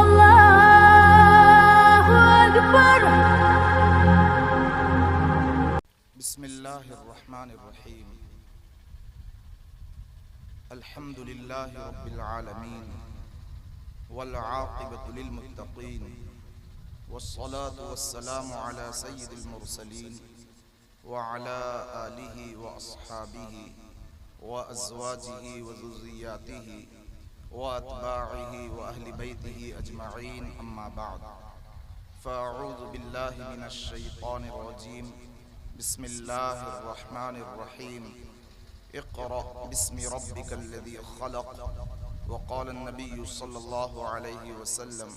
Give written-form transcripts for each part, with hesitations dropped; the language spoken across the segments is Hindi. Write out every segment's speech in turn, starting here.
अल्लाहु अकबर। बिस्मिल्लाहिर्रहमानिर्रहीम। अल्हम्दुलिल्लाहि रब्बिल आलमीन वल आक़िबतु लिल मुत्तक़ीन वस्सलातु वस्सलामु अला सय्यिदिल मुरसलीन व अला आलिहि व अस्हाबिहि व अज़वाजिहि व ज़ुर्रिय्यातिहि व अत्बाइहि व अहलि बैतिहि अजमईन, अम्मा बअद। फ़अऊज़ु बिल्लाहि मिनश शैतानिर रजीम। बिस्मिल्लाहिर्रहमानिर्रहीम। इक़रा बिस्मि रब्बिकल्लज़ी ख़लक़। वक़ाल अन्नबिय्यु सल्लल्लाहु अलैहि वसल्लम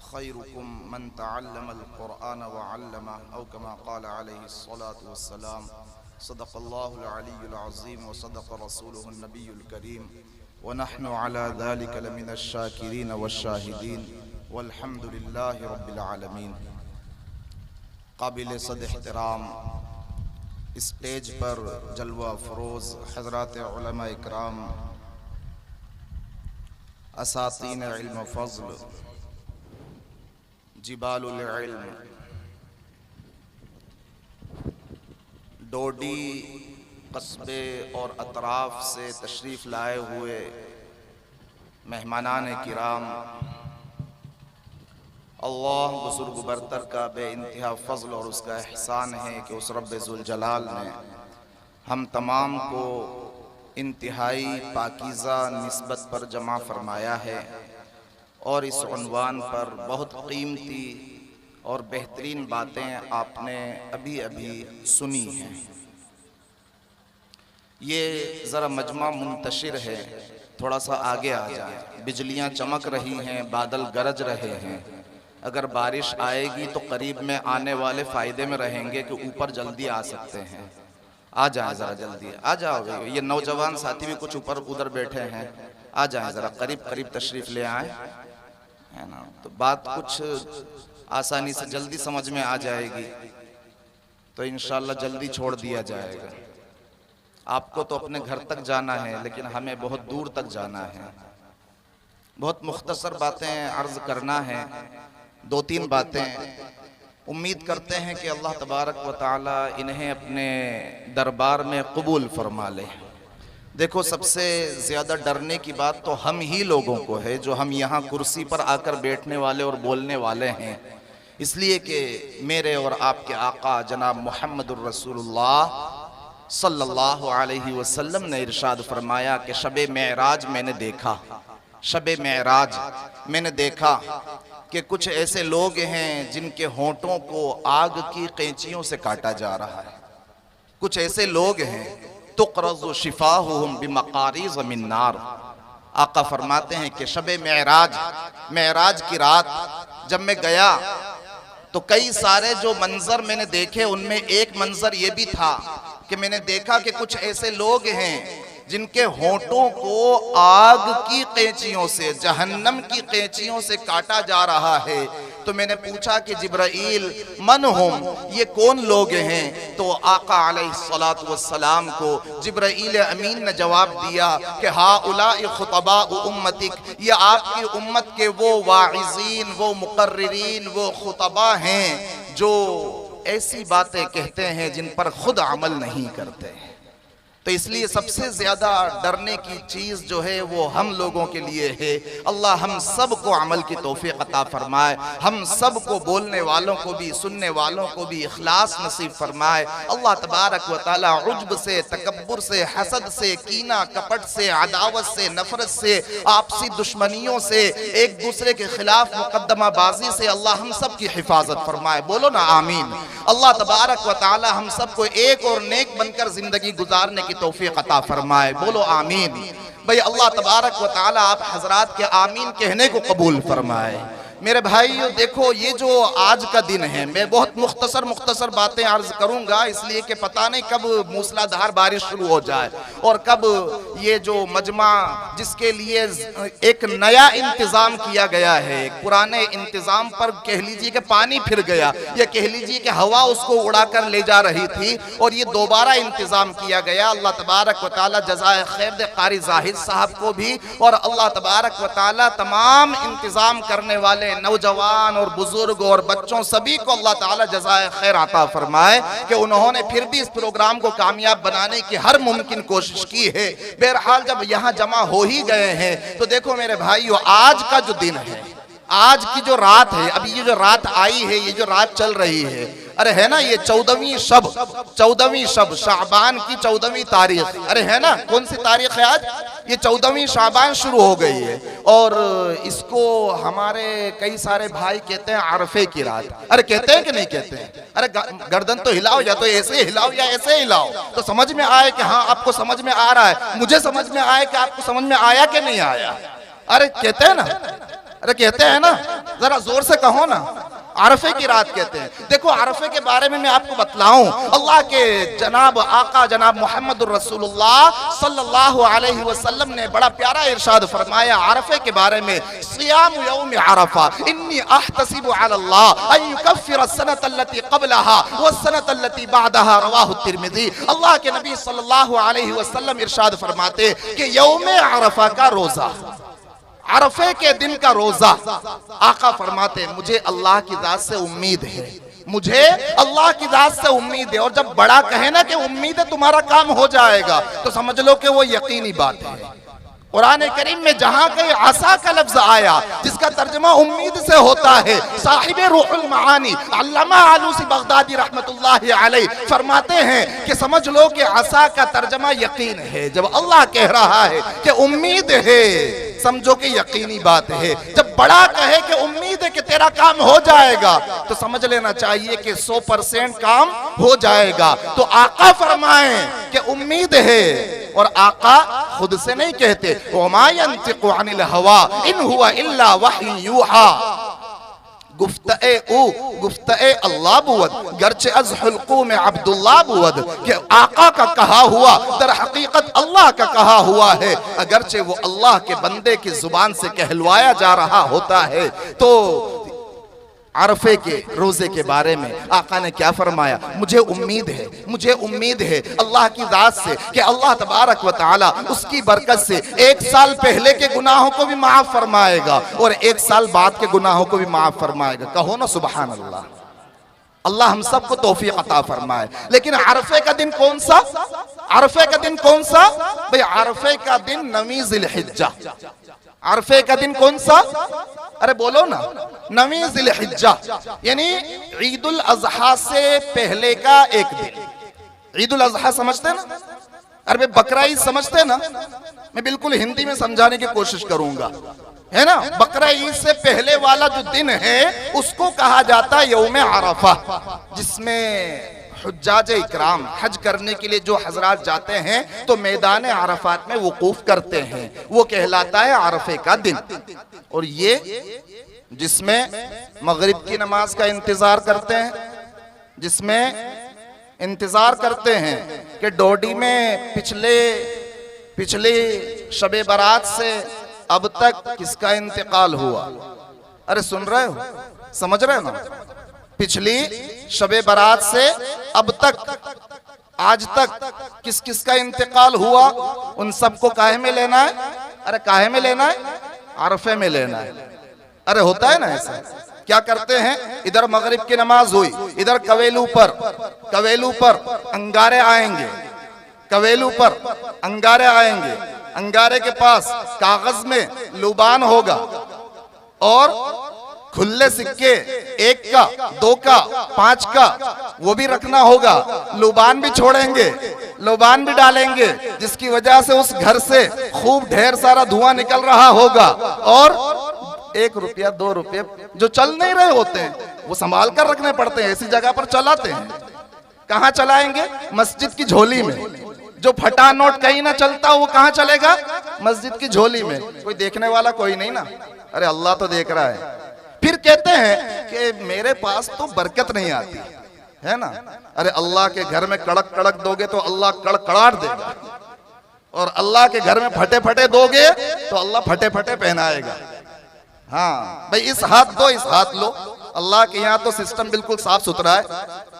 खैरुकुम मन तअल्लमल क़ुरआन व अल्लमह, औ कमा क़ाल अलैहि स्सलातु वस्सलाम। सदक़ल्लाहुल अलियुल अज़ीम व सदक़ रसूलुहुन नबियुल करीम व नहनु अला ज़ालिका लमिनश शाकिरीन वश्शाहिदीन वल्हम्दुलिल्लाहि रब्बिल आलमीन। काबिल सद एहतराम स्टेज पर जलवा फरोज़ हज़रात उलमा इकराम, असातीन इल्म फ़ज़्ल, जिबालुल इल्म, डोडी कस्बे और अतराफ़ से तशरीफ़ लाए हुए मेहमानान किराम, अल्लाह बुज़ुर्ग बरतर का बेइंतहा फ़ज़ल और उसका एहसान है कि उस रब्बे ज़ुल जलाल ने हम तमाम को इंतहाई पाकीज़ा निस्बत पर जमा फरमाया है और इस उन्वान पर बहुत कीमती और बेहतरीन बातें आपने अभी अभी सुनी हैं। ये ज़रा मजमा मुंतशिर है, थोड़ा सा आगे आ जाए। बिजलियाँ चमक रही हैं, बादल गरज रहे हैं। अगर बारिश आएगी तो करीब में आने वाले फ़ायदे में रहेंगे कि ऊपर जल्दी आ सकते हैं। आ जाएं ज़रा जल्दी, आ जाओ। ये नौजवान साथी भी कुछ ऊपर उधर बैठे हैं, आ जाएं ज़रा करीब करीब तशरीफ़ ले आएँ, है ना। तो बात कुछ आसानी से जल्दी समझ में आ जाएगी तो इंशाअल्लाह जल्दी छोड़ दिया जाएगा। आपको तो अपने घर तक जाना है, लेकिन हमें बहुत दूर तक जाना है। बहुत मुख्तसर बातें अर्ज़ करना है, दो तीन बातें। उम्मीद करते हैं कि अल्लाह तबारक व तआला इन्हें अपने दरबार में कबूल फरमा ले। देखो, सबसे ज़्यादा डरने की बात तो हम ही लोगों को है जो हम यहाँ कुर्सी पर आकर बैठने वाले और बोलने वाले हैं, इसलिए कि मेरे और आपके आका जनाब मुहम्मदुर रसूलुल्लाह सल्लल्लाहु अलैहि वसल्लम ने इरशाद फरमाया कि शबे मेराज मैंने देखा, शबे मेराज मैंने देखा कि कुछ ऐसे लोग हैं जिनके होंठों को आग की कैंचियों से काटा जा रहा है। कुछ ऐसे लोग हैं तुक़रज़ु शिफ़ाहुहुम बिमक़ारीज़ मिन नार। आका फरमाते हैं कि शबे मेराज, मेराज की रात जब मैं गया तो कई सारे जो मंजर मैंने देखे उनमें एक मंजर ये भी था कि मैंने देखा कि कुछ ऐसे लोग हैं जिनके होंठों को आग की कैंचियों से, जहन्नम की कैंचियों से काटा जा रहा है। तो मैंने पूछा कि जिब्राईल मन हुम, ये कौन लोग हैं? तो आका अलैहिस्सलातु वस्सलाम को जिब्राईल अमीन ने जवाब दिया कि हाउलाई खुतबा उम्मतिक, ये आपकी उम्मत के वो वाइज़ीन, वो मुकर्रिरीन, वो खुतबा हैं जो ऐसी बातें कहते हैं जिन पर खुद अमल नहीं करते हैं। तो इसलिए सबसे ज़्यादा डरने की चीज़ जो है वो हम लोगों के लिए है। अल्लाह हम सब को अमल की तौफीक अता फरमाए, हम सब को बोलने वालों को भी सुनने वालों को भी इखलास नसीब फरमाए। अल्लाह तबारक व तआला उज्ब से, तकब्बुर से, हसद से, कीना कपट से, अदावत से, नफरत से, आपसी दुश्मनियों से, एक दूसरे के खिलाफ मुकद्दमाबाजी से अल्लाह हम सब की हिफाजत फरमाए। बोलो ना आमीन। अल्लाह तबारक व तआला हम सबको एक और नेक बनकर जिंदगी गुजारने की तौफीक अता फरमाए। बोलो आमीन। भाई अल्लाह तबारक व तआला आप हजरात के आमीन कहने को कबूल फरमाए। मेरे भाइयों देखो, ये जो आज का दिन है, मैं बहुत मुख्तसर बातें अर्ज करूंगा, इसलिए कि पता नहीं कब मूसलाधार बारिश शुरू हो जाए और कब ये जो मजमा जिसके लिए एक नया इंतजाम किया गया है, एक पुराने इंतजाम पर कह लीजिए कि पानी फिर गया, या कह लीजिए कि हवा उसको उड़ाकर ले जा रही थी और ये दोबारा इंतजाम किया गया। अल्लाह तबारक व तआला जज़ाए खैर दे कारी जाहिद साहब को भी, और अल्लाह तबारक व तआला तमाम इंतजाम करने वाले नौजवान और बुजुर्ग और बच्चों सभी को अल्लाह ताला जज़ाए खैर अता फरमाए कि उन्होंने फिर भी इस प्रोग्राम को कामयाब बनाने की हर मुमकिन कोशिश की है। बहरहाल जब यहाँ जमा हो ही गए हैं तो देखो मेरे भाइयों, आज का जो दिन है, आज की जो रात है, अभी ये जो रात आई है, ये जो रात चल रही है, अरे है ना, ये 14वीं शब शाबान की 14वीं तारीख, अरे है ना, कौन सी तारीख है आज? ये 14वीं शाबान शुरू हो गई है और इसको हमारे कई सारे भाई कहते हैं अरफे की रात। अरे कहते हैं कि नहीं कहते हैं? अरे गर्दन तो हिलाओ, या तो ऐसे हिलाओ या ऐसे हिलाओ, तो समझ में आए कि हाँ आपको समझ में आ रहा है, मुझे समझ में आए कि आपको समझ में आया कि नहीं आया। अरे कहते हैं ना, अरे कहते हैं ना, जरा जोर से कहो ना, अरफे की रात कहते हैं। देखो अरफे के बारे में मैं आपको बतलाऊं, अल्लाह के जनाब आका जनाब मोहम्मदुर रसूलुल्लाह सल्लल्लाहु अलैहि वसल्लम ने बड़ा प्यारा इरशाद फरमाया अरफे के बारे में, सियाम यौम अरफा इन्नी अहतसिबु अलल्लाह अन युकफ्फिर सनत अल्लती क़ब्लहा व सनत अल्लती बअदहा, रवाहु तिर्मिज़ी। अल्लाह के नबी सल्लल्लाहु अलैहि वसल्लम इरशाद फरमाते कि यौम अरफा का रोजा, अरफे के दिन का रोजा, आका फरमाते मुझे अल्लाह की जात से उम्मीद है, मुझे अल्लाह की जात से उम्मीद है। और जब बड़ा कहे ना कि उम्मीद है तुम्हारा काम हो जाएगा, तो समझ लो कि वो यकीनी बात है। कुरान करीम में जहां कहीं आसा का लफ्ज आया जिसका तर्जुमा उम्मीद से होता है, साहिबे रूहुल मानी अल्लामा आलूसी बगदादी रहमतुल्लाहि अलैह फरमाते हैं कि समझ लो कि आसा का तर्जुमा यकीन है। जब अल्लाह कह रहा है कि उम्मीद है, समझो कि यकीनी बात है। जब बड़ा कहे कि उम्मीद है कि तेरा काम हो जाएगा, तो समझ लेना चाहिए कि 100% काम हो जाएगा। तो आका फरमाए कि उम्मीद है, और आका खुद से नहीं कहते, वमा यंतिकु अनिल हवा इन हुवा इल्ला वही यूहा, गुफ्ते अल्लाह बुवद गर्चे अज़ हुल्कू में अब्दुल्लाह बुवद, कि आका का कहा हुआ दर हकीकत अल्लाह का कहा हुआ है, अगरचे वो अल्लाह के बंदे की जुबान से कहलवाया जा रहा होता है। तो अरफे के रोजे के बारे में आका ने क्या फरमाया, मुझे उम्मीद है अल्लाह की जात से कि अल्लाह तबारक व तआला उसकी बरकत से 1 साल पहले के गुनाहों को भी माफ फरमाएगा और 1 साल बाद के गुनाहों को भी माफ फरमाएगा। कहो ना सुबहान अल्लाह। अल्लाह हम सबको तौफीक अता फरमाए। लेकिन अरफे का दिन कौन सा? अरफे का दिन कौन सा भाई? अरफे का दिन 9वीं जिलहिज्जा। अरफे का दिन कौन सा? अरे बोलो ना, 9वीं जिलहिज्जा, यानी ईदुल अजहा से पहले का एक दिन। ईदुल अजहा समझते ना? अरे बकरा ईद समझते ना? मैं बिल्कुल हिंदी में समझाने की कोशिश करूंगा, है ना। बकरा ईद से पहले वाला जो दिन है उसको कहा जाता है यौम अरफा, जिसमें हुज्जाज इकराम हज करने के लिए जो हजरात जाते हैं तो मैदान अरफात में वकूफ करते हैं, वो कहलाता है अरफे का दिन। और ये जिसमें मगरिब की नमाज का इंतजार करते हैं, जिसमें इंतजार करते हैं कि डोडी में पिछले शबे बारात से अब तक किसका इंतकाल हुआ। अरे सुन रहे हो, समझ रहे हो ना? पिछली शबे बारात से अब तक आज तक किस किस का इंतकाल हुआ, उन सबको काहे में लेना है? अरे काहे में लेना है? अरफे में लेना है। अरे होता है ना ऐसा। क्या करते हैं, इधर मगरिब की नमाज हुई, इधर कवेलू पर अंगारे आएंगे, कवेलू पर अंगारे आएंगे, अंगारे के पास कागज में लुबान होगा और खुले सिक्के 1 का 2 का 5 का वो भी रखना होगा। लुबान भी छोड़ेंगे, लुबान भी डालेंगे, जिसकी वजह से उस घर से खूब ढेर सारा धुआं निकल रहा होगा। और 1 रुपया 2 रुपये जो चल नहीं रहे होते हैं वो संभाल कर रखने पड़ते हैं, ऐसी जगह पर चलाते हैं। कहाँ चलाएंगे? मस्जिद की झोली में। जो फटा नोट कहीं ना चलता वो कहाँ चलेगा? मस्जिद की झोली में। कोई देखने वाला कोई नहीं ना। अरे अल्लाह तो देख रहा है। फिर कहते हैं कि मेरे पास तो बरकत नहीं आती है ना। अरे अल्लाह के घर में कड़क कड़क दोगे तो अल्लाह कड़कड़ाहट देगा, और अल्लाह के घर में फटे फटे दोगे तो अल्लाह फटे फटे पहनाएगा। हाँ भाई, इस हाथ दो इस हाथ लो। अल्लाह के यहाँ तो सिस्टम बिल्कुल साफ सुथरा है,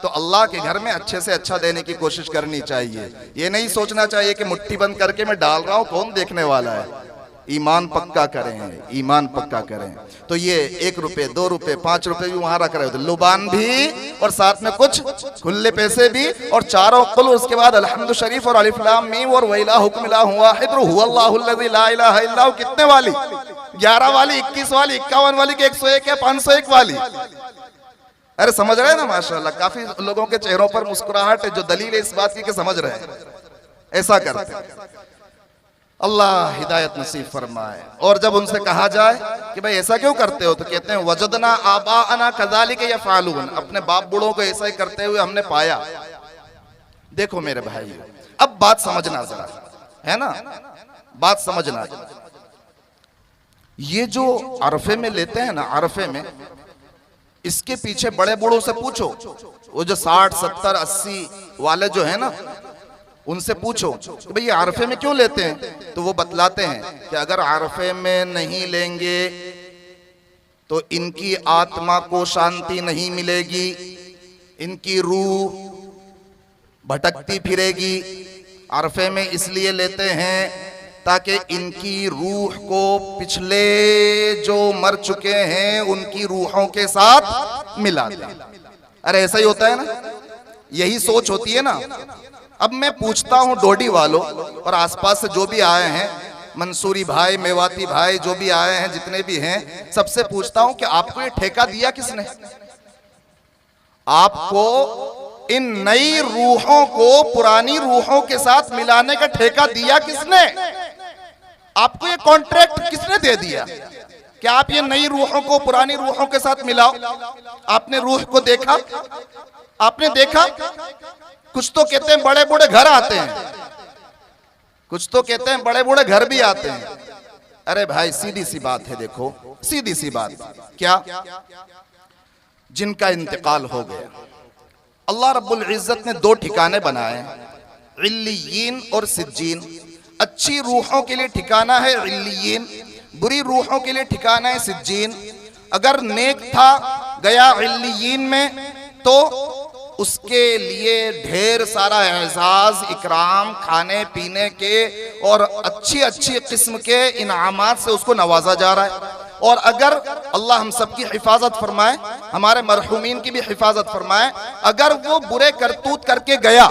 तो अल्लाह के घर में अच्छे से अच्छा देने की कोशिश करनी चाहिए। ये नहीं सोचना चाहिए कि मुट्ठी बंद करके मैं डाल रहा हूं, कौन देखने वाला है। ईमान पक्का करें, ईमान पक्का करें। तो ये 1 रुपए 2 रुपए 5 रुपए भी वहां रख रहे होते, लुबान भी और साथ में कुछ खुले पैसे भी, और चारों कुल, उसके बाद अल्हम्दु शरीफ और अलिफ लाम मीम और वैला हुक्म इलाहु वाहिद हुवल्लाहुल्लज़ी ला इलाहा इल्ला हु। कितने वाली? 11 वाली, 21 वाली, 51 वाली के 101 है, 501 वाली। अरे समझ रहे हैं ना, माशाल्लाह। काफी लोगों के चेहरों पर मुस्कुराहट है, जो दलील है इस बात की कि समझ रहे हैं। ऐसा करते हैं। अल्लाह हिदायत नसीब फरमाए। और जब उनसे कहा जाए कि भाई ऐसा क्यों करते हो, तो कहते हैं वजदना आबाअना कज़ालिक यफ़अलून, अपने बाप बूढ़ों को ऐसा ही करते हुए हमने पाया। देखो मेरे भाई, अब बात समझना जरा, है ना, बात समझना। ये जो अरफे में लेते हैं ना, अरफे में, इसके पीछे बड़े बूढ़ों से पूछो, वो जो 60 70 80 वाले जो है ना, उनसे पूछो कि भाई ये अरफे में क्यों लेते हैं, तो वो बतलाते हैं कि अगर अरफे में नहीं लेंगे तो इनकी आत्मा को शांति नहीं मिलेगी, इनकी रूह भटकती फिरेगी। अरफे में इसलिए लेते हैं ताकि इनकी रूह को पिछले जो मर चुके हैं उनकी रूहों के साथ मिला दें। अरे ऐसा ही होता है ना, यही सोच होती है ना। अब मैं पूछता हूं डोडी वालों और आसपास से जो भी आए हैं, मंसूरी भाई, मेवाती भाई, जो भी आए हैं, जितने भी हैं, सबसे पूछता हूं कि आपको ये ठेका दिया किसने? आपको इन नई रूहों को पुरानी रूहों के साथ मिलाने का ठेका दिया किसने? आपको ये कॉन्ट्रैक्ट किसने दे दिया कि आप ये नई रूहों को पुरानी रूहों के साथ मिलाओ? आपने रूह को देखा? आपने देखा? कुछ तो कहते हैं बड़े बूढ़े घर आते हैं, कुछ तो कहते हैं बड़े बूढ़े घर भी आते हैं। अरे भाई सीधी सी बात है, देखो सीधी सी बात, क्या जिनका इंतकाल हो गया, अल्लाह रब्बुल इज्जत ने 2 ठिकाने बनाए, इल्लियीन और सिज्जीन। अच्छी रूहों के लिए ठिकाना है इल्लियीन, बुरी रूहों के लिए ठिकाना है सिज्जीन। अगर नेक था गया इल्लियीन में तो उसके लिए ढेर सारा एजाज इकराम, खाने पीने के और अच्छी अच्छी किस्म के इनामात से उसको नवाजा जा रहा है। और अगर अल्लाह हम सबकी हिफाजत फरमाए, हमारे मरहूमीन की भी हिफाजत फरमाए, अगर वो बुरे करतूत करके गया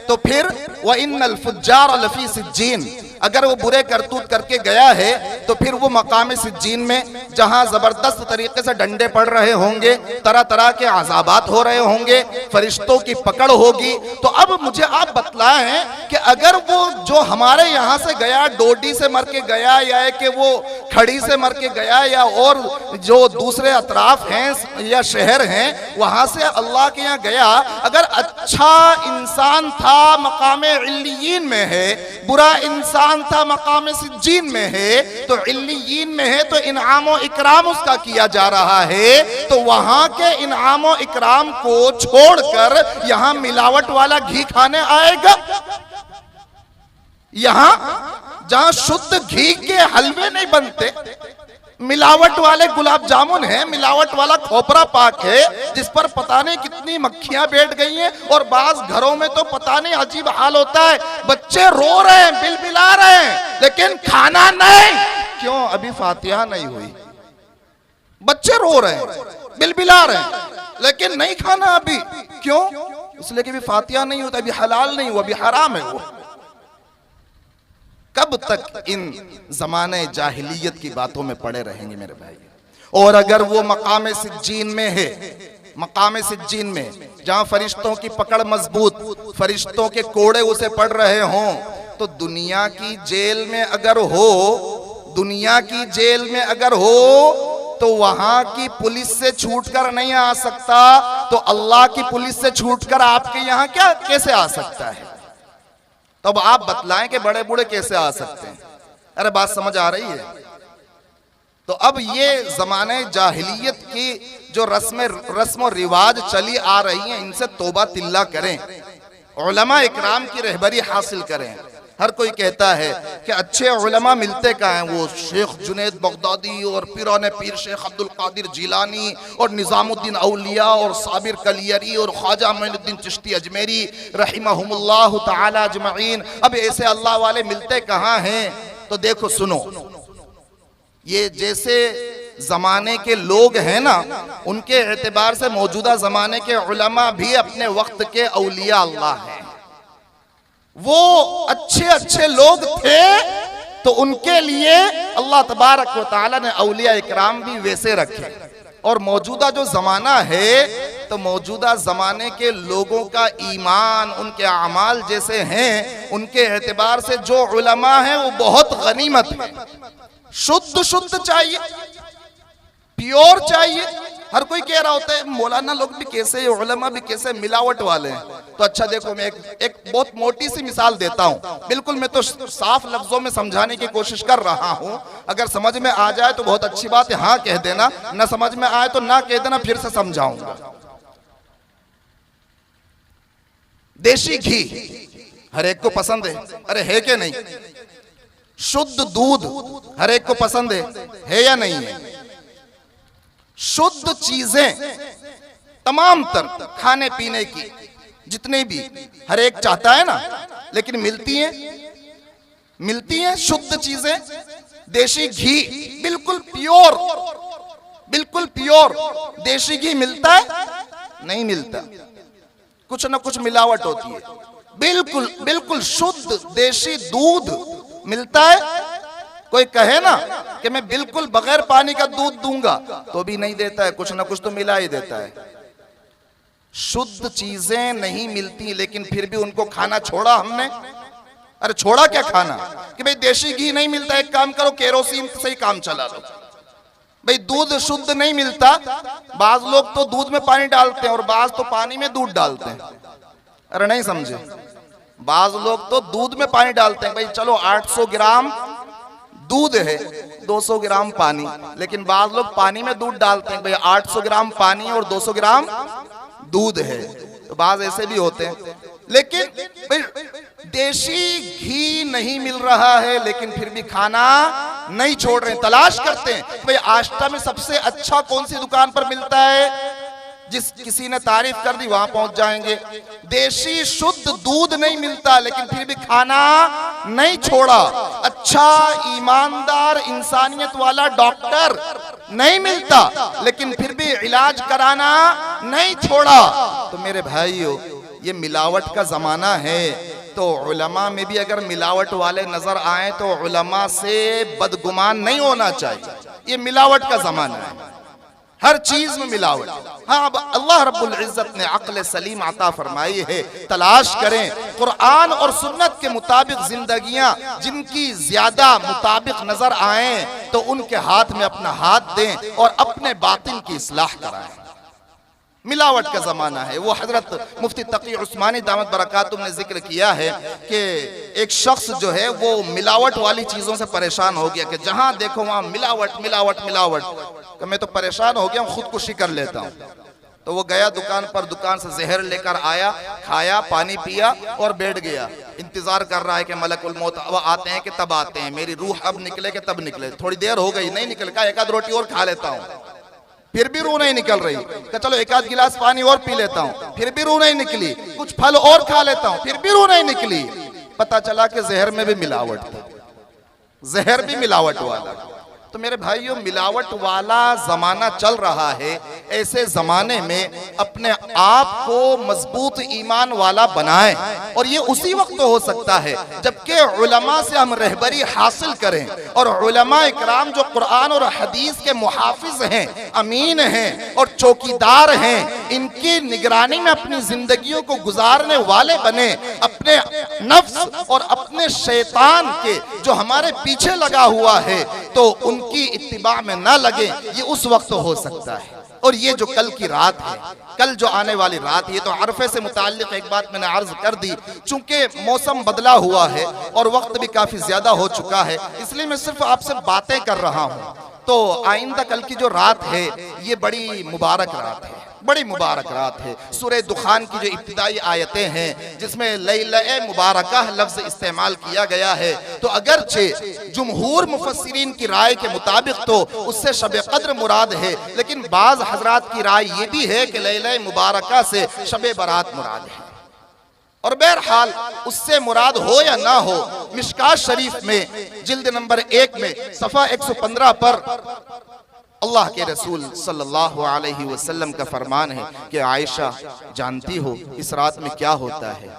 तो फिर व इन्नल फुज्जार लफी सिज्जीन, अगर वो बुरे करतूत करके गया है तो फिर वो मकाम सिज्जीन में, जहां जबरदस्त तरीके से डंडे पड़ रहे होंगे, तरह तरह के अज़ाबात हो रहे होंगे, फरिश्तों की पकड़ होगी। तो अब मुझे आप बतलाएं कि अगर वो जो हमारे यहाँ से गया, डोडी से मर के गया, या कि वो खड़ी से मर के गया, या और जो दूसरे अतराफ हैं या शहर हैं वहां से अल्लाह के यहाँ गया, अगर अच्छा इंसान था मकाम इल्लियीन में है, बुरा इंसान था मकाम सिज्जीन में है, तो इल्लियीन में है तो इनामो इकराम उसका किया जा रहा है, तो वहां के इनामो इकराम को छोड़कर यहां मिलावट वाला घी खाने आएगा। यहां जहां शुद्ध घी के हलवे नहीं बनते, मिलावट वाले गुलाब जामुन है, मिलावट वाला खोपरा पाक है, जिस पर पता नहीं कितनी मक्खियां बैठ गई हैं, और बाज घरों में तो पता नहीं अजीब हाल होता है, बच्चे रो रहे हैं, बिलबिला रहे हैं, लेकिन खाना नहीं। क्यों? अभी फातिहा नहीं हुई। बच्चे रो रहे हैं, बिलबिला रहे हैं, लेकिन नहीं खाना अभी। क्यों? इसलिए कि भी फातिहा नहीं होता, अभी हलाल नहीं हुआ, अभी हराम है वो। कब तक इन जमाने जाहिलियत की बातों में पड़े रहेंगे मेरे भाई? और अगर वो मकाम सिज्जीन में है, मकाम सिज्जीन में जहां फरिश्तों की पकड़ मजबूत, फरिश्तों के कोड़े उसे पड़ रहे हों, तो दुनिया की जेल में अगर हो, दुनिया की जेल में अगर हो तो वहां की पुलिस से छूटकर नहीं आ सकता, तो अल्लाह की पुलिस से छूटकर आपके यहां क्या कैसे आ सकता है? तो अब आप बतलाएं कि बड़े बूढ़े कैसे आ सकते हैं? अरे बात समझ आ रही है? तो अब ये जमाने जाहिलियत की जो रस्म रिवाज चली आ रही हैं, इनसे तौबा तिल्ला करें, उलमा इकराम की रहबरी हासिल करें। हर कोई कहता है कि अच्छे उलमा मिलते कहाँ हैं, वो शेख जुनैद बगदादी और पीराने पीर शेख अब्दुल कादिर जिलानी और निज़ामुद्दीन औलिया और साबिर कलियरी और ख्वाजा मोइनुद्दीन चिश्ती अजमेरी रहिमहुमुल्लाह ताला अजमईन। अब ऐसे अल्लाह वाले मिलते कहाँ हैं? तो देखो सुनो, ये जैसे जमाने के लोग हैं ना, उनके एतबार से मौजूदा जमाने के उलमा भी अपने वक्त के औलिया अल्लाह हैं। वो अच्छे अच्छे लोग थे तो उनके लिए अल्लाह तबारक व तआला ने औलिया इकराम भी वैसे रखे। और मौजूदा जो जमाना है तो मौजूदा जमाने के लोगों का ईमान उनके अमाल जैसे हैं, उनके एतबार से जो उलमा है वो बहुत गनीमत है। शुद्ध चाहिए, प्योर चाहिए। हर कोई कह रहा होता है मौलाना लोग भी कैसे, उलमा भी कैसे, मिलावट वाले हैं। तो अच्छा देखो, मैं एक बहुत मोटी सी मिसाल देता हूं। बिल्कुल मैं तो साफ लफ्जों में समझाने की कोशिश कर रहा हूं। अगर समझ में आ जाए तो बहुत अच्छी बात है, हाँ कह देना, ना समझ में आए तो ना कह देना, फिर से समझाऊंगा। देशी घी हर एक को पसंद है, अरे है कि नहीं? शुद्ध दूध हर एक को पसंद है या नहीं है? शुद्ध चीजें तमाम तर खाने पीने की जितने भी हर एक चाहता है ना, लेकिन मिलती हैं शुद्ध चीजें। देशी घी बिल्कुल प्योर देशी घी मिलता है? नहीं मिलता, कुछ ना कुछ मिलावट होती है। बिल्कुल शुद्ध देशी दूध मिलता है? कोई कहे ना कि मैं बिल्कुल बगैर पानी का दूध दूंगा, तो भी नहीं देता है, कुछ ना कुछ तो मिला ही देता है। शुद्ध चीजें नहीं मिलती, लेकिन फिर भी उनको खाना छोड़ा हमने। अरे छोड़ा क्या खाना कि भाई देशी घी नहीं मिलता, एक काम करो केरोसिन से ही काम चला लो। भाई दूध शुद्ध नहीं मिलता, बाज लोग तो दूध में पानी डालते हैं और बाज तो पानी में दूध डालते हैं। अरे नहीं समझे, बाज लोग तो दूध में पानी डालते हैं। भाई चलो 800 ग्राम दूध है, 200 ग्राम पानी, लेकिन बाज लोग पानी में दूध डालते हैं। भाई 800 ग्राम पानी और 200 ग्राम दूध है, तो बाज ऐसे भी होते हैं। लेकिन भाई देशी घी नहीं मिल रहा है, लेकिन फिर भी खाना नहीं छोड़ रहे, तलाश करते हैं। भाई आष्टा में सबसे अच्छा कौन सी दुकान पर मिलता है? जिस किसी ने तारीफ कर दी वहां पहुंच जाएंगे। देशी शुद्ध दूध नहीं मिलता, लेकिन फिर भी खाना नहीं छोड़ा। अच्छा ईमानदार इंसानियत वाला डॉक्टर नहीं मिलता, लेकिन फिर भी इलाज कराना नहीं छोड़ा। तो मेरे भाइयों, ये मिलावट का जमाना है, तो उलमा में भी अगर मिलावट वाले नजर आए तो उलमा से बदगुमान नहीं होना चाहिए। ये मिलावट का जमाना है, हर चीज में मिलावट। हाँ, अब अल्लाह रब्बुल इज्जत ने अक्ल सलीम अता फरमाई है। तलाश करें कुरान और सुन्नत के मुताबिक जिंदगियां जिनकी ज्यादा मुताबिक नजर आए तो उनके हाथ में अपना हाथ दें और अपने बातिन की इस्लाह कराएं। मिलावट का जमाना है। वो हजरत मुफ्ती तकी उस्मानी दामत बरकातुहू ने जिक्र किया है कि एक शख्स जो है वो मिलावट वाली चीजों से परेशान हो गया कि जहां देखो वहां मिलावट। तो मैं तो परेशान हो गया हूं, खुदकुशी कर लेता हूं। तो वो गया दुकान पर, दुकान से जहर लेकर आया, खाया, पानी पिया और बैठ गया। इंतजार कर रहा है कि मलकुल मौत अब आते हैं कि तब आते हैं, मेरी रूह अब निकले कि तब निकले। थोड़ी देर हो गई, नहीं निकल का, एक आध रोटी और खा लेता हूँ, फिर भी रूह नहीं निकल रही। कि चलो एक आध गिलास पानी और पी लेता हूँ, फिर भी रूह नहीं निकली। कुछ फल और खा लेता हूँ, फिर भी रूह नहीं निकली। पता चला कि जहर में भी मिलावट था, जहर भी मिलावट वाला। तो मेरे भाइयों, मिलावट वाला जमाना चल रहा है। ऐसे जमाने में अपने आप को मजबूत ईमान वाला बनाएं, और ये उसी वक्त हो सकता है जबकि उलमा से हम रहबरी हासिल करें। और उलमा इकराम जो कुरान और हदीस के मुहाफिज हैं, अमीन हैं और चौकीदार हैं, इनकी निगरानी में अपनी जिंदगियों को गुजारने वाले बने। अपने नफ्स और अपने शैतान के जो हमारे पीछे लगा हुआ है तो उनकी इत्तिबा में ना लगे, ये उस वक्त हो सकता है। और ये जो कल की रात है, कल जो आने वाली रात, ये तो अरफे से मुताल्लिक एक बात मैंने अर्ज कर दी। चूंकि मौसम बदला हुआ है और वक्त भी काफी ज्यादा हो चुका है, इसलिए मैं सिर्फ आपसे बातें कर रहा हूँ। तो आइंदा कल की जो रात है ये बड़ी मुबारक रात है, बड़ी मुबारक रात है। सूरह दुखान की जो इब्तिदाई आयतें हैं जिसमें लैला मुबारकह लफ्ज़ इस्तेमाल किया गया है, तो अगरचे जुमहूर मुफस्सिरीन की राय के मुताबिक तो उससे शब कद्र मुराद है, लेकिन बाज़ हजरात की राय ये भी है कि लैला मुबारकह से शब बरात मुराद है। और बहरहाल उससे मुराद हो या ना हो, मिशकात शरीफ में जिल्द नंबर 1 में सफ़ा 115 पर अल्लाह के रसूल सल्लल्लाहु अलैहि वसल्लम का फरमान है कि आयशा जानती हो इस रात में क्या होता है?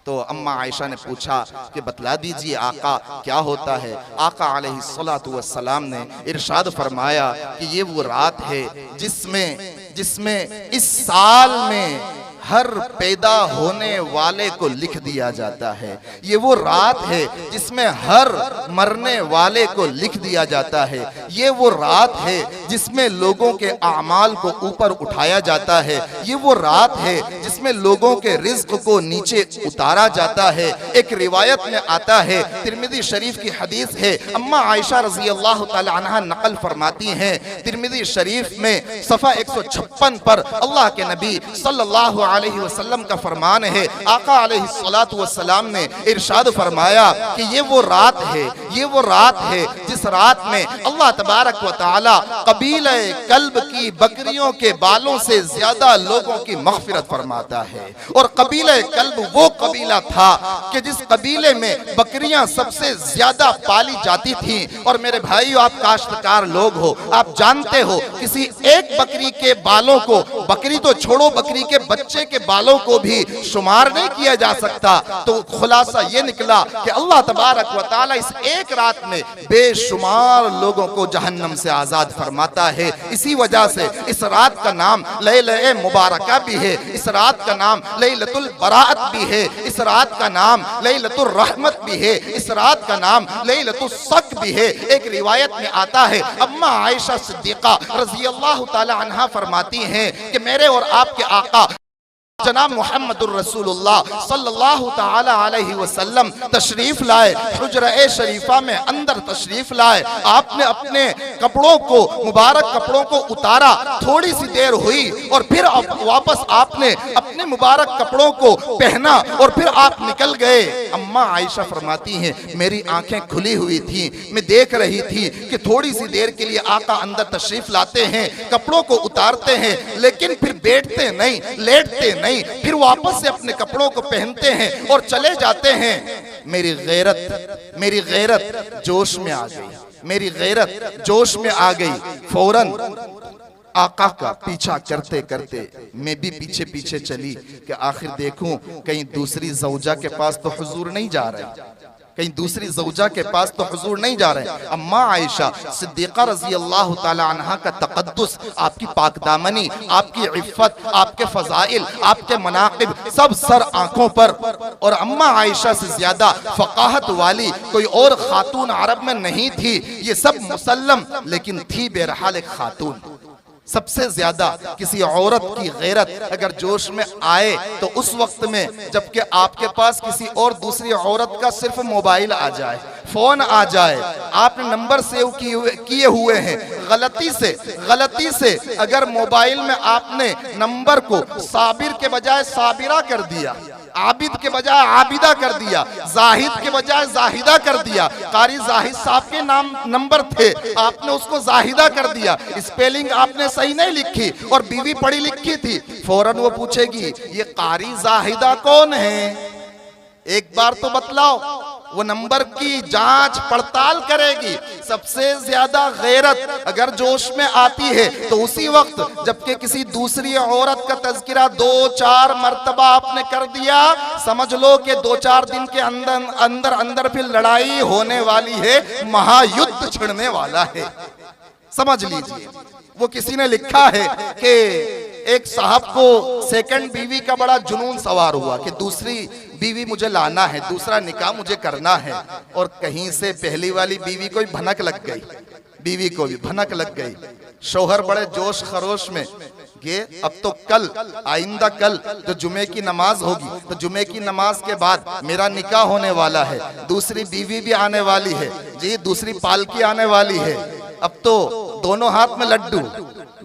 तो अम्मा आयशा ने पूछा कि बतला दीजिए आका क्या होता है। आका अलैहिस्सलातु वस्सलाम ने इरशाद फरमाया कि ये वो रात है जिसमें इस साल में हर पैदा होने वाले को लिख दिया जाता है। ये वो रात है जिसमें हर मरने वाले को लिख दिया जाता है। ये वो रात है जिसमें लोगों के आमाल को ऊपर उठाया जाता है। ये वो रात है जिसमें लोगों के रिज्क को नीचे उतारा जाता है। एक रिवायत में आता है, तिर्मिज़ी शरीफ की हदीस है, अम्मा आयशा रज़ी अल्लाह तआला अन्हा नकल फरमाती हैं, तिर्मिज़ी शरीफ में सफ़ा 156 पर अल्लाह के नबी सल्लल्लाहु अलैहि वसल्लम का फरमान है, आका अलैहिस्सलातु वस्सलाम ने इरशाद फरमाया कि ये वो रात है, ये वो रात है जिस रात में अल्लाह तबारक व तआला कबीले कल्ब की बकरियों के बालों से ज्यादा लोगों की मग़फ़िरत फरमाता है। और कबीले कल्ब वो कबीला था कि जिस कबीले में बकरियां सबसे ज्यादा पाली जाती थी। और मेरे भाइयों, आप काश्तकार लोग हो, आप जानते हो किसी एक बकरी के बालों को, बकरी तो छोड़ो, बकरी के बच्चे के बालों को भी शुमार नहीं किया जा सकता। तो खुलासा ये निकला कि अल्लाह तबारक व तआला इस एक रात में बेशुमार लोगों को जहन्नम से आजाद फरमाता है। इसी वजह से इस रात का नाम लैला मुबारका भी है, इस रात का नाम लैलतुल बराअत भी है, इस रात का नाम लैलतुर रहमत भी है, इस रात का नाम लैलतुस सक भी है। एक रिवायत में आता है, अम्मा आयशा सिद्दीक़ा रज़ी अल्लाह तआला अन्हा फरमाती हैं कि मेरे और आपके आका जनाब मुहम्मदुर रसूलुल्लाह सल्लल्लाहु ताला अलैहि वसल्लम तशरीफ लाए, हुजरा-ए शरीफा में अंदर तशरीफ लाए। आपने अपने कपड़ों को, मुबारक कपड़ों को उतारा, थोड़ी सी देर हुई और फिर वापस आपने अपने मुबारक कपड़ों को पहना और फिर आप निकल गए। अम्मा आयशा फरमाती हैं, मेरी आंखें खुली हुई थी, मैं देख रही थी कि थोड़ी सी देर के लिए आका अंदर तशरीफ लाते हैं, कपड़ों को उतारते हैं, लेकिन फिर बैठते नहीं, लेटते नहीं, फिर वापस से अपने कपड़ों को पहनते हैं और चले जाते हैं। मेरी गैरत जोश में आ गई, मेरी गैरत जोश में आ गई। फौरन आका का पीछा करते करते मैं भी पीछे पीछे चली कि आखिर देखूं कहीं दूसरी ज़ौजा के पास तो हुजूर नहीं जा रहे, कहीं दूसरी ज़ौजा के पास तो हुजूर नहीं जा रहे। अम्मा आयशा सिद्दीक़ा रज़ी अल्लाह ताला अन्हा का तक़द्दुस, आपकी पाकदामनी, आपकी इफ़्फ़त, आपके फ़ज़ाइल, आपके मनाक़िब सब सर आंखों पर। और अम्मा आयशा से ज्यादा फ़क़ाहत वाली कोई और खातून अरब में नहीं थी, ये सब मुसल्लम, लेकिन थी बहरहाल एक खातून। सबसे ज्यादा किसी औरत की गैरत अगर जोश में आए तो उस वक्त में, जबकि आपके पास किसी और दूसरी औरत का सिर्फ मोबाइल आ जाए, फोन आ जाए, आपने नंबर सेव किए हुए हैं, गलती से अगर मोबाइल में आपने नंबर को साबिर के बजाय साबिरा कर दिया, आबिद के बजाय आबिदा कर दिया, जाहिद के बजाय जाहिदा कर दिया, कारी जाहिद साहब के नाम नंबर थे, आपने उसको जाहिदा कर दिया, स्पेलिंग आपने सही नहीं लिखी और बीवी पढ़ी लिखी थी, फौरन वो पूछेगी ये कारी जाहिदा कौन है, एक बार तो बतलाओ। वो नंबर की जांच पड़ताल करेगी। सबसे ज्यादा गैरत अगर जोश में आती है तो उसी वक्त जबकि किसी दूसरी औरत का तज़किरा 2-4 मर्तबा आपने कर दिया, समझ लो कि 2-4 दिन के अंदर फिर लड़ाई होने वाली है, महायुद्ध छिड़ने वाला है, समझ लीजिए। वो किसी ने लिखा है कि एक साहब को सेकंड बीवी का बड़ा जुनून सवार हुआ कि दूसरी बीवी मुझे लाना है, दूसरा निकाह मुझे करना है, और कहीं से पहली वाली बीवी को भी भनक लग गई, बीवी को भी भनक लग गई। शौहर बड़े जोश खरोश में ये अब तो कल, आइंदा कल जो जुमे की नमाज होगी, तो जुमे की नमाज के बाद मेरा निकाह होने वाला है, दूसरी बीवी भी आने वाली है जी, दूसरी पालकी आने वाली है। अब तो दोनों हाथ में लड्डू,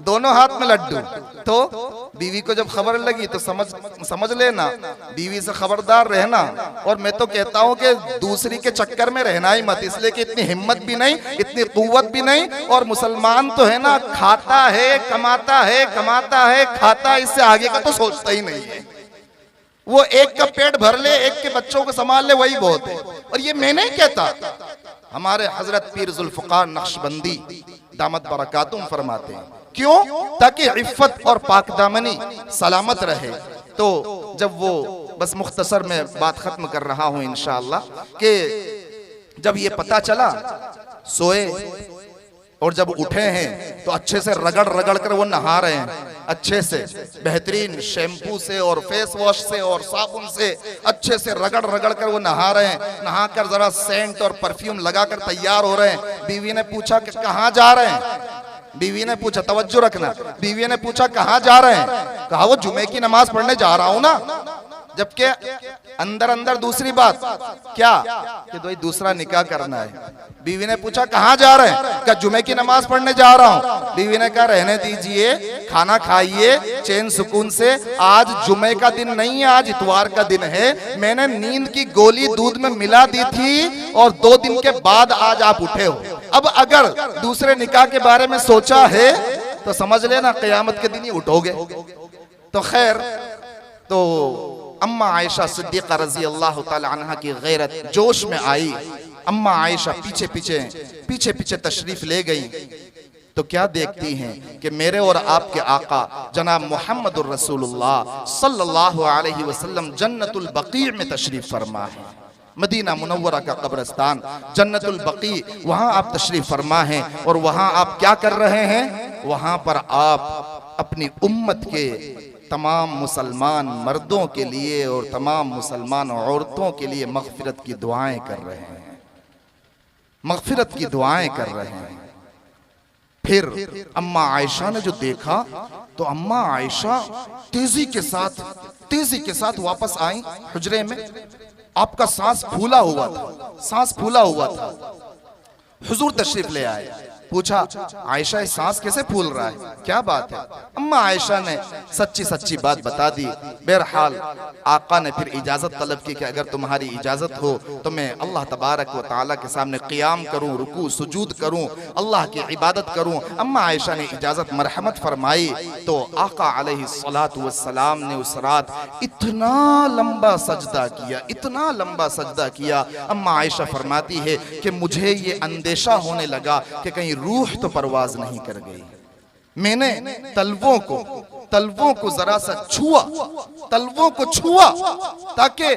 दोनों हाथ में लड्डू। तो बीवी को जब खबर लगी तो समझ लेना, बीवी से खबरदार रहना। और मैं तो कहता हूं कि दूसरी के चक्कर में रहना ही मत, इसलिए कि इतनी हिम्मत भी नहीं, इतनी कुव्वत भी नहीं। और मुसलमान तो है ना, खाता है, कमाता है, कमाता है, खाता है, इससे आगे का तो सोचता ही नहीं है। वो एक का पेट भर ले, एक के बच्चों को संभाल ले, वही बहुत है। और ये मैं नहीं कहता, हमारे हजरत पीर जुल्फकार नक्शबंदी दामत बरकातुम फरमाते हैं। क्यों? ताकि इफ्फत और पाकदामनी सलामत रहे। तो जब वो, बस मुख्तसर में बात खत्म कर रहा हूं इंशाअल्लाह, कि जब ये पता चला, सोए और जब उठे हैं तो अच्छे से रगड़ रगड़ कर वो नहा रहे हैं, अच्छे से बेहतरीन शैम्पू से और फेस वॉश से और साबुन से अच्छे से रगड़ रगड़ कर वो नहा रहे हैं। नहाकर जरा सेंट और परफ्यूम लगाकर तैयार हो रहे हैं। बीवी ने पूछा कि कहाँ जा रहे हैं? बीवी ने पूछा, तवज्जो रखना, बीवी ने पूछा कहाँ जा रहे हैं? कहा वो जुमे की नमाज पढ़ने जा रहा हूं ना। जबकि अंदर अंदर दूसरी बात क्या, कि भाई दूसरा निकाह करना है। बीवी ने पूछा कहाँ जा रहे हैं? कहा जुमे की नमाज पढ़ने जा रहा हूँ। बीवी ने कहा रहने दीजिए, खाना खाइए चैन सुकून से, आज जुमे का दिन नहीं है, आज इतवार का दिन है। मैंने नींद की गोली दूध में मिला दी थी और 2 दिन के बाद आज आप उठे हो। अब अगर दूसरे निकाह के बारे में सोचा है तो समझ लेना क़यामत के दिन ही उठोगे। तो खैर, तो अम्मा आयशा सिद्दीक़ा रज़ी अल्लाह ताला अन्हा की गैरत जोश में आई। अम्मा आयशा पीछे पीछे तशरीफ ले गई। तो क्या देखती हैं कि मेरे और आपके आका जनाब मोहम्मदुर रसूलुल्लाह सल्लल्लाहु अलैहि वसल्लम जन्नतुल बक़ी में तशरीफ फरमा है। मदीना मुनव्वरा का कब्रिस्तान जन्नतुल बक़ी, वहां आप तशरीफ फरमा हैं। और वहां आप क्या कर रहे हैं? वहां पर आप अपनी उम्मत के तमाम मुसलमान मर्दों के लिए और तमाम मुसलमान औरतों के लिए मग़फ़िरत की दुआएं कर रहे हैं, मग़फ़िरत की दुआएं कर रहे हैं। फिर अम्मा आयशा ने जो देखा तो अम्मा आयशा तेजी के साथ वापस आई हुजरे में। आपका सांस फूला हुआ था। हुजूर तशरीफ ले आए। पूछा आयशा सांस कैसे फूल रहा है, क्या बात है? अम्मा आयशा ने सच्ची बात बता दी। बहरहाल आका ने फिर इजाजत तलब की कि अगर तुम्हारी इजाजत हो तो मैं अल्लाह तबारक व तआला के सामने क़ियाम करूं, रुकू सुजूद करूं, अल्लाह की इबादत करूं। अम्मा आयशा ने इजाजत मरहमत फरमाई। तो आका अलैहिस्सलातु वस्सलाम ने उस रात इतना लंबा सजदा किया। अम्मा आयशा फरमाती है कि मुझे ये अंदेशा होने लगा कि कहीं रूह तो परवाज नहीं कर गई। मैंने तलवों को जरा सा छुआ ताकि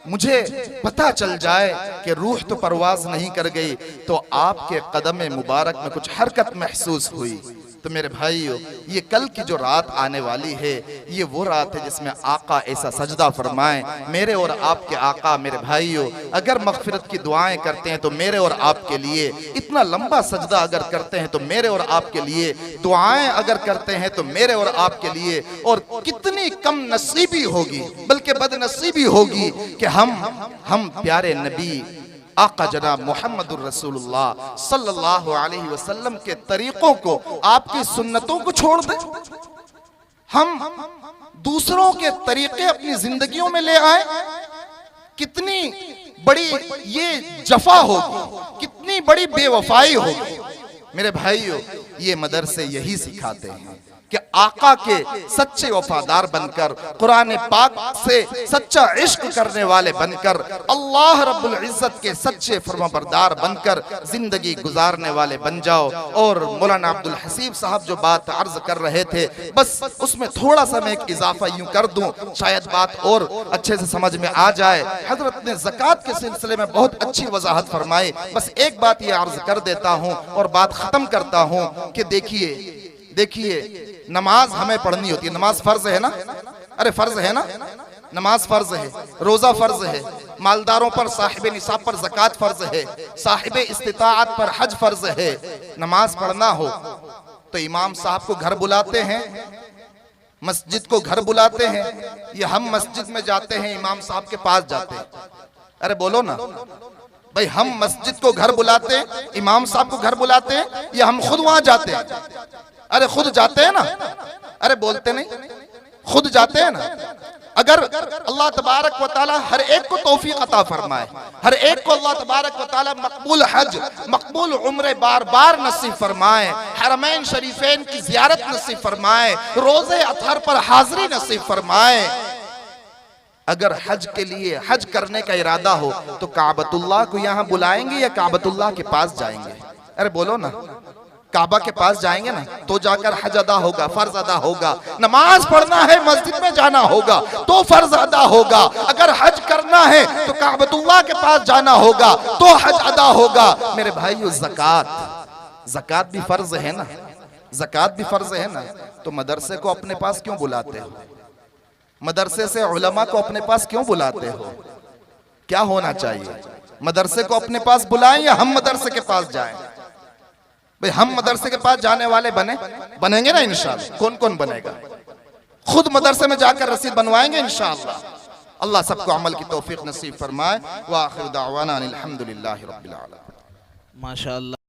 मुझे पता चल जाए कि रूह तो परवाज नहीं कर गई। तो आपके कदम मुबारक में कुछ हरकत महसूस हुई। तो मेरे भाइयों, ये कल की जो रात आने वाली है, ये वो रात है जिसमें आका ऐसा सजदा फरमाएं। मेरे और आपके आका, मेरे भाइयों, अगर मग़फ़िरत की दुआएं करते हैं तो मेरे और आपके लिए, इतना लंबा सजदा अगर करते हैं तो मेरे और आपके लिए, दुआएं अगर करते हैं तो मेरे और आपके लिए, और कितनी कम नसीबी होगी, बल्कि बदनसीबी होगी कि हम प्यारे नबी आका जनाब मोहम्मदुर रसूलुल्लाह सल्लल्लाहु अलैहि वसल्लम के तरीकों को, आपकी सुन्नतों को छोड़ दें, हम दूसरों के तरीके अपनी जिंदगियों में ले आए। कितनी बड़ी ये जफा होगी, कितनी बड़ी बेवफाई होगी। मेरे भाइयों, ये मदरसे यही सिखाते हैं कि आका के सच्चे वफादार बनकर, कुरान पाक से सच्चा इश्क करने वाले बनकर, अल्लाह रब्बुल इज्जत के सच्चे फरमाबरदार बनकर जिंदगी गुजारने वाले बन जाओ। और मौलाना अब्दुल हसीब साहब जो बात अर्ज कर रहे थे, बस उसमें थोड़ा सा मैं एक इजाफा यूं कर दूं, शायद बात और अच्छे से समझ में आ जाए। हजरत ने ज़कात के सिलसिले में बहुत अच्छी वजाहत फरमाई। बस एक बात ये अर्ज कर देता हूं और बात खत्म करता हूं कि देखिए नमाज हमें पढ़नी होती है। नमाज फर्ज है ना? अरे फर्ज है ना? नमाज फर्ज है, रोजा फर्ज है, मालदारों पर साहिबे निसाब पर ज़कात फर्ज है, साहिबे इस्तिताअत पर हज फर्ज है। नमाज पढ़ना हो तो इमाम साहब को घर बुलाते हैं, मस्जिद को घर बुलाते हैं, या हम मस्जिद में जाते हैं इमाम साहब के पास जाते हैं? अरे बोलो ना, भाई हम मस्जिद को घर बुलाते हैं, इमाम साहब को घर बुलाते हैं, या हम खुद वहां जाते हैं? अरे खुद जाते हैं ना, अरे बोलते नहीं, खुद जाते हैं ना। अगर अल्लाह तबारक व तआला हर एक को तौफीक अता फरमाए, हर एक को अल्लाह तबारक व तआला मकबूल हज, मकबूल उम्रे बार बार नसीब फरमाए, हरमैन शरीफैन की जियारत नसीब फरमाए, रोजे अतहर पर हाजिरी नसीब फरमाए, अगर हज के लिए हज करने का इरादा हो तो काबतुल्लाह को यहाँ बुलाएंगे या काबतुल्लाह के पास जाएंगे? अरे बोलो ना, काबा के पास जाएंगे ना तो जाकर हज अदा होगा, फर्ज अदा होगा। नमाज पढ़ना है मस्जिद में जाना होगा तो फर्ज अदा होगा। अगर हज करना है तो काबतुल्लाह के पास जाना होगा तो हज अदा होगा। मेरे भाइयों, ज़कात भी फर्ज है ना, ज़कात भी फर्ज है ना। तो मदरसे को अपने पास क्यों बुलाते हो? मदरसे से उलमा को अपने पास क्यों बुलाते हो? क्या होना चाहिए? मदरसे को अपने पास बुलाएं या हम मदरसे के पास जाएं? भाई हम मदरसे के पास जाने वाले बनेंगे ना इंशाअल्लाह। कौन कौन बनेगा? खुद मदरसे में जाकर रसीद बनवाएंगे इंशाअल्लाह। अल्लाह सबको अमल की तौफीक नसीब फरमाए। व आखिर दावाना अनिल हम्दुलिल्लाहि रब्बिल आलमीन। माशाअल्लाह।